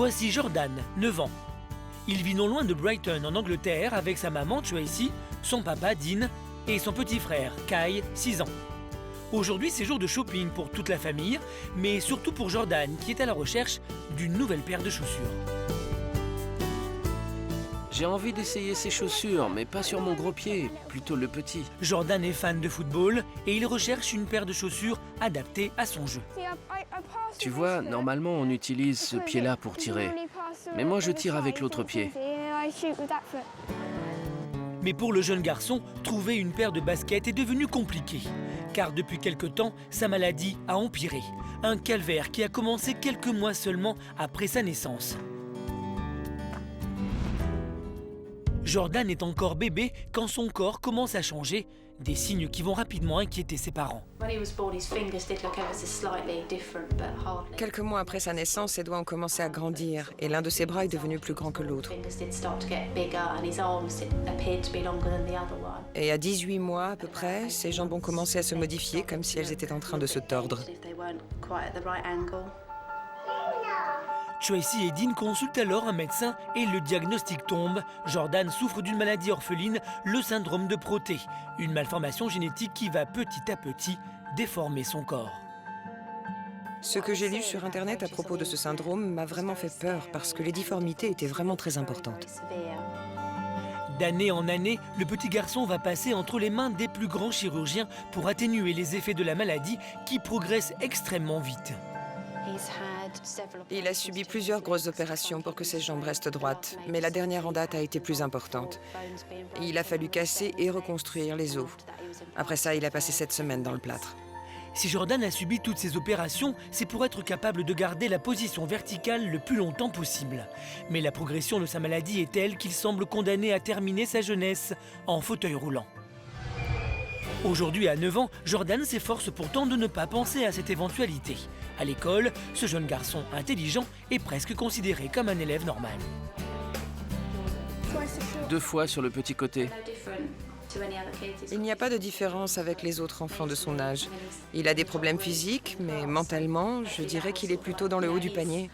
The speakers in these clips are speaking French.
Voici Jordan, 9 ans. Il vit non loin de Brighton, en Angleterre, avec sa maman Tracy, son papa Dean et son petit frère Kai, 6 ans. Aujourd'hui, c'est jour de shopping pour toute la famille, mais surtout pour Jordan, qui est à la recherche d'une nouvelle paire de chaussures. J'ai envie d'essayer ces chaussures, mais pas sur mon gros pied, plutôt le petit. Jordan est fan de football et il recherche une paire de chaussures adaptée à son jeu. Tu vois, normalement on utilise ce pied-là pour tirer. Mais moi je tire avec l'autre pied. Mais pour le jeune garçon, trouver une paire de baskets est devenu compliqué. Car depuis quelque temps, sa maladie a empiré. Un calvaire qui a commencé quelques mois seulement après sa naissance. Jordan est encore bébé quand son corps commence à changer, des signes qui vont rapidement inquiéter ses parents. Quelques mois après sa naissance, ses doigts ont commencé à grandir et l'un de ses bras est devenu plus grand que l'autre. Et à 18 mois à peu près, ses jambes ont commencé à se modifier comme si elles étaient en train de se tordre. Tracy et Dean consultent alors un médecin et le diagnostic tombe. Jordan souffre d'une maladie orpheline, le syndrome de Proté, une malformation génétique qui va petit à petit déformer son corps. Ce que j'ai lu sur Internet à propos de ce syndrome m'a vraiment fait peur parce que les difformités étaient vraiment très importantes. D'année en année, le petit garçon va passer entre les mains des plus grands chirurgiens pour atténuer les effets de la maladie qui progresse extrêmement vite. Il a subi plusieurs grosses opérations pour que ses jambes restent droites, mais la dernière en date a été plus importante. Il a fallu casser et reconstruire les os. Après ça, il a passé 7 semaines dans le plâtre. Si Jordan a subi toutes ces opérations, c'est pour être capable de garder la position verticale le plus longtemps possible. Mais la progression de sa maladie est telle qu'il semble condamné à terminer sa jeunesse en fauteuil roulant. Aujourd'hui, à 9 ans, Jordan s'efforce pourtant de ne pas penser à cette éventualité. À l'école, ce jeune garçon intelligent est presque considéré comme un élève normal. 2 fois sur le petit côté. Il n'y a pas de différence avec les autres enfants de son âge. Il a des problèmes physiques, mais mentalement, je dirais qu'il est plutôt dans le haut du panier.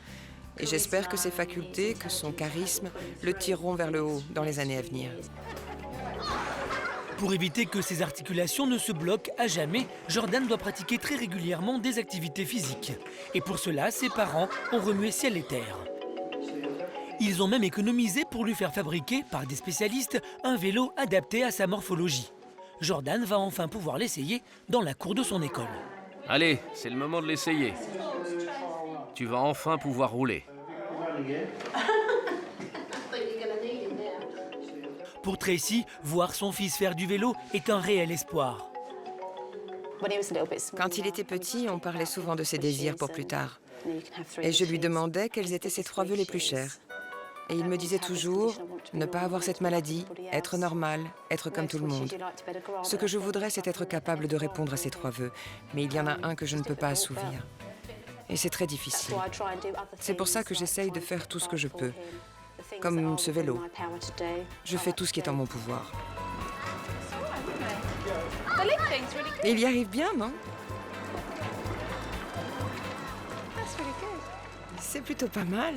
Et j'espère que ses facultés, que son charisme, le tireront vers le haut dans les années à venir. Pour éviter que ses articulations ne se bloquent à jamais, Jordan doit pratiquer très régulièrement des activités physiques. Et pour cela, ses parents ont remué ciel et terre. Ils ont même économisé pour lui faire fabriquer, par des spécialistes, un vélo adapté à sa morphologie. Jordan va enfin pouvoir l'essayer dans la cour de son école. Allez, c'est le moment de l'essayer. Tu vas enfin pouvoir rouler. Pour Tracy, voir son fils faire du vélo est un réel espoir. Quand il était petit, on parlait souvent de ses désirs pour plus tard. Et je lui demandais quels étaient ses 3 vœux les plus chers. Et il me disait toujours ne pas avoir cette maladie, être normal, être comme tout le monde. Ce que je voudrais, c'est être capable de répondre à ces 3 vœux. Mais il y en a un que je ne peux pas assouvir. Et c'est très difficile. C'est pour ça que j'essaye de faire tout ce que je peux. Comme ce vélo. Je fais tout ce qui est en mon pouvoir. Et il y arrive bien, non? C'est plutôt pas mal.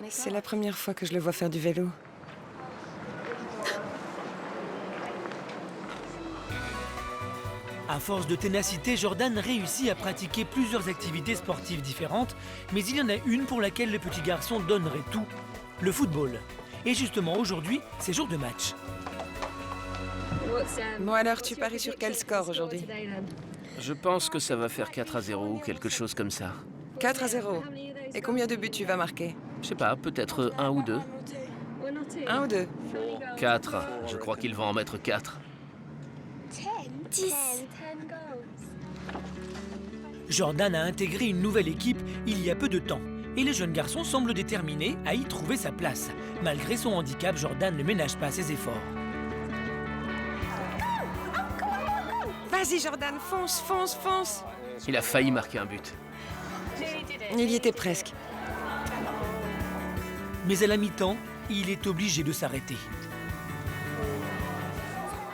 C'est la première fois que je le vois faire du vélo. À force de ténacité, Jordan réussit à pratiquer plusieurs activités sportives différentes, mais il y en a une pour laquelle le petit garçon donnerait tout, le football. Et justement aujourd'hui, c'est jour de match. Bon alors, tu paries sur quel score aujourd'hui? Je pense que ça va faire 4-0 ou quelque chose comme ça. 4-0. Et combien de buts tu vas marquer? Je sais pas, peut-être 1 ou 2. 1 ou 2? 4. Je crois qu'il va en mettre 4. 10. Jordan a intégré une nouvelle équipe il y a peu de temps. Et le jeune garçon semble déterminé à y trouver sa place. Malgré son handicap, Jordan ne ménage pas ses efforts. Vas-y Jordan, fonce, fonce, fonce! Il a failli marquer un but. Il y était presque. Mais à la mi-temps, il est obligé de s'arrêter.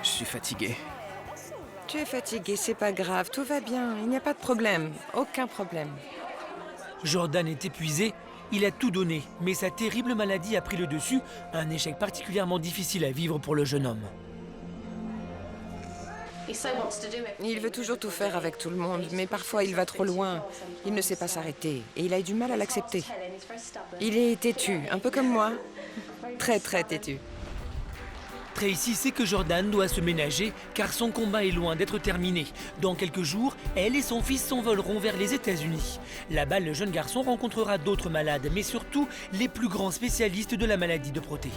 Je suis fatigué. Tu es fatigué, c'est pas grave, tout va bien, il n'y a pas de problème, aucun problème. Jordan est épuisé, il a tout donné, mais sa terrible maladie a pris le dessus, un échec particulièrement difficile à vivre pour le jeune homme. Il veut toujours tout faire avec tout le monde, mais parfois il va trop loin. Il ne sait pas s'arrêter et il a eu du mal à l'accepter. Il est têtu, un peu comme moi. Très très têtu. Tracy sait que Jordan doit se ménager car son combat est loin d'être terminé. Dans quelques jours, elle et son fils s'envoleront vers les États-Unis. Là-bas, le jeune garçon rencontrera d'autres malades, mais surtout les plus grands spécialistes de la maladie de Proté.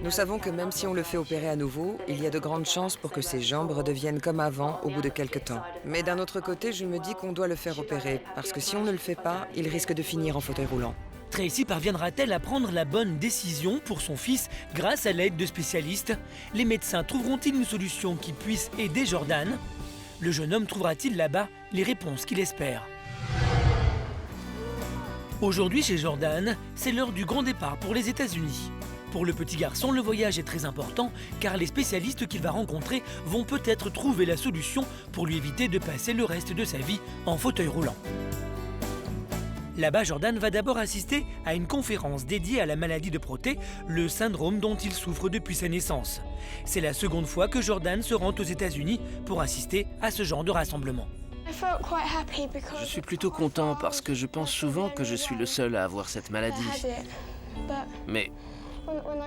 Nous savons que même si on le fait opérer à nouveau, il y a de grandes chances pour que ses jambes redeviennent comme avant au bout de quelques temps. Mais d'un autre côté, je me dis qu'on doit le faire opérer, parce que si on ne le fait pas, il risque de finir en fauteuil roulant. Tracy parviendra-t-elle à prendre la bonne décision pour son fils grâce à l'aide de spécialistes? Les médecins trouveront-ils une solution qui puisse aider Jordan? Le jeune homme trouvera-t-il là-bas les réponses qu'il espère? Aujourd'hui chez Jordan, c'est l'heure du grand départ pour les États-Unis. Pour le petit garçon, le voyage est très important car les spécialistes qu'il va rencontrer vont peut-être trouver la solution pour lui éviter de passer le reste de sa vie en fauteuil roulant. Là-bas, Jordan va d'abord assister à une conférence dédiée à la maladie de Proté, le syndrome dont il souffre depuis sa naissance. C'est la seconde fois que Jordan se rend aux États-Unis pour assister à ce genre de rassemblement. Je suis plutôt content parce que je pense souvent que je suis le seul à avoir cette maladie. Mais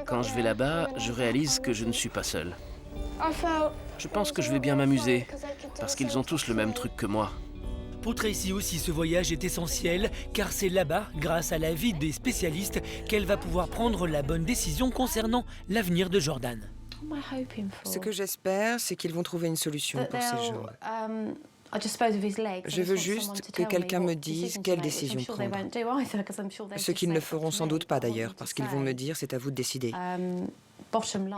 quand je vais là-bas, je réalise que je ne suis pas seul. Je pense que je vais bien m'amuser parce qu'ils ont tous le même truc que moi. Pour Tracy aussi, ce voyage est essentiel car c'est là-bas, grâce à l'avis des spécialistes, qu'elle va pouvoir prendre la bonne décision concernant l'avenir de Jordan. Ce que j'espère, c'est qu'ils vont trouver une solution pour ses jambes. Je veux juste que quelqu'un me dise quelle décision prendre. Ce qu'ils ne feront sans doute pas d'ailleurs, parce qu'ils vont me dire c'est à vous de décider.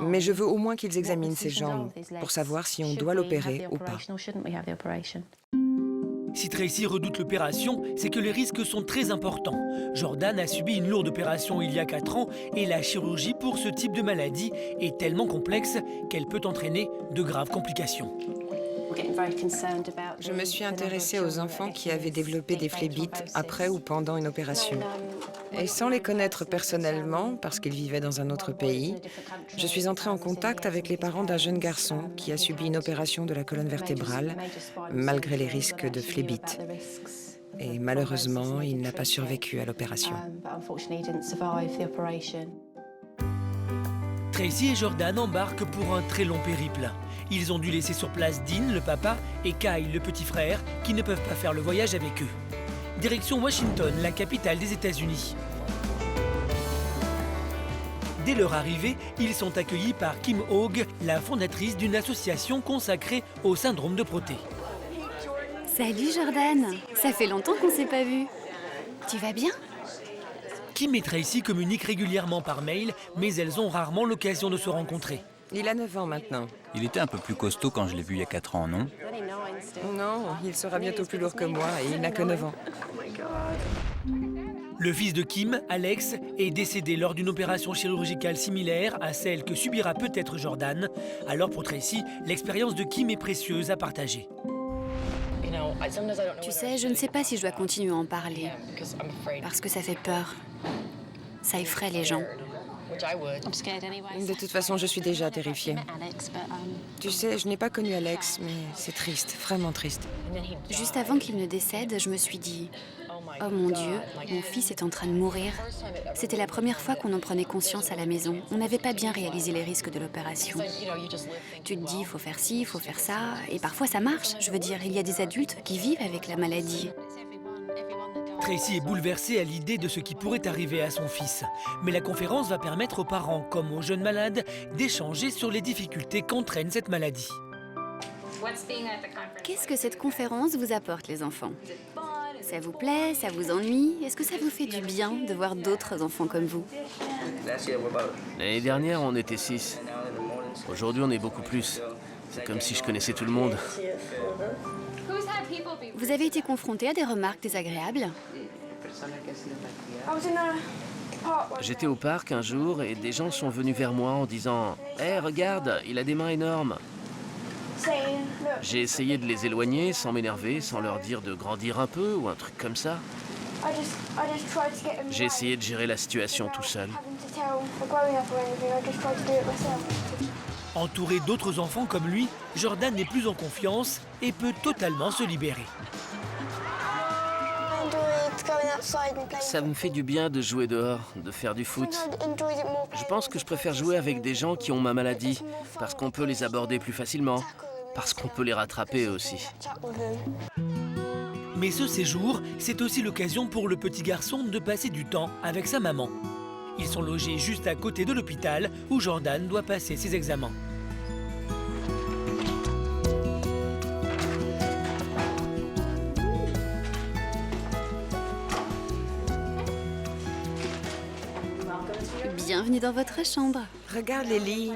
Mais je veux au moins qu'ils examinent ses jambes pour savoir si on doit l'opérer ou pas. Si Tracy redoute l'opération, c'est que les risques sont très importants. Jordan a subi une lourde opération il y a 4 ans et la chirurgie pour ce type de maladie est tellement complexe qu'elle peut entraîner de graves complications. Je me suis intéressée aux enfants qui avaient développé des phlébites après ou pendant une opération. Et sans les connaître personnellement, parce qu'ils vivaient dans un autre pays, je suis entrée en contact avec les parents d'un jeune garçon qui a subi une opération de la colonne vertébrale, malgré les risques de phlébite. Et malheureusement, il n'a pas survécu à l'opération. Tracy et Jordan embarquent pour un très long périple. Ils ont dû laisser sur place Dean, le papa, et Kyle, le petit frère, qui ne peuvent pas faire le voyage avec eux. Direction Washington, la capitale des États-Unis. Dès leur arrivée, ils sont accueillis par Kim Hogue, la fondatrice d'une association consacrée au syndrome de Proté. Salut Jordan, ça fait longtemps qu'on s'est pas vus. Tu vas bien? Kim et Tracy communiquent régulièrement par mail, mais elles ont rarement l'occasion de se rencontrer. Il a 9 ans maintenant. Il était un peu plus costaud quand je l'ai vu il y a 4 ans, non? Non, il sera bientôt plus lourd que moi et il n'a que 9 ans. Le fils de Kim, Alex, est décédé lors d'une opération chirurgicale similaire à celle que subira peut-être Jordan. Alors pour Tracy, l'expérience de Kim est précieuse à partager. Tu sais, je ne sais pas si je dois continuer à en parler, parce que ça fait peur. Ça effraie les gens. De toute façon, je suis déjà terrifiée. Tu sais, je n'ai pas connu Alex, mais c'est triste, vraiment triste. Juste avant qu'il ne décède, je me suis dit « Oh mon Dieu, mon fils est en train de mourir ». C'était la première fois qu'on en prenait conscience à la maison. On n'avait pas bien réalisé les risques de l'opération. Tu te dis « il faut faire ci, il faut faire ça », et parfois ça marche. Je veux dire, il y a des adultes qui vivent avec la maladie. Tracy est bouleversée à l'idée de ce qui pourrait arriver à son fils. Mais la conférence va permettre aux parents, comme aux jeunes malades, d'échanger sur les difficultés qu'entraîne cette maladie. Qu'est-ce que cette conférence vous apporte, les enfants? Ça vous plaît? Ça vous ennuie? Est-ce que ça vous fait du bien de voir d'autres enfants comme vous? L'année dernière, on était 6. Aujourd'hui, on est beaucoup plus. C'est comme si je connaissais tout le monde. Vous avez été confronté à des remarques désagréables? J'étais au parc un jour et des gens sont venus vers moi en disant « Hé, regarde, il a des mains énormes !» J'ai essayé de les éloigner sans m'énerver, sans leur dire de grandir un peu ou un truc comme ça. J'ai essayé de gérer la situation tout seul. Entouré d'autres enfants comme lui, Jordan n'est plus en confiance et peut totalement se libérer. Ça me fait du bien de jouer dehors, de faire du foot. Je pense que je préfère jouer avec des gens qui ont ma maladie, parce qu'on peut les aborder plus facilement, parce qu'on peut les rattraper aussi. Mais ce séjour, c'est aussi l'occasion pour le petit garçon de passer du temps avec sa maman. Ils sont logés juste à côté de l'hôpital où Jordan doit passer ses examens. Bienvenue dans votre chambre. Regarde les lits.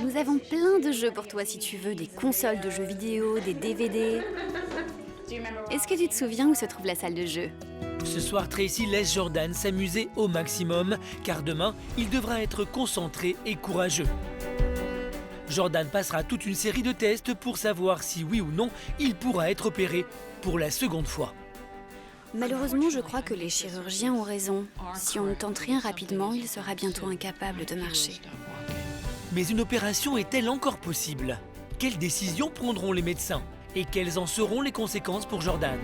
Nous avons plein de jeux pour toi si tu veux, des consoles de jeux vidéo, des DVD. Est-ce que tu te souviens où se trouve la salle de jeu? Ce soir, Tracy laisse Jordan s'amuser au maximum, car demain, il devra être concentré et courageux. Jordan passera toute une série de tests pour savoir si oui ou non, il pourra être opéré pour la seconde fois. Malheureusement, je crois que les chirurgiens ont raison. Si on ne tente rien rapidement, il sera bientôt incapable de marcher. Mais une opération est-elle encore possible? Quelles décisions prendront les médecins? Et quelles en seront les conséquences pour Jordan?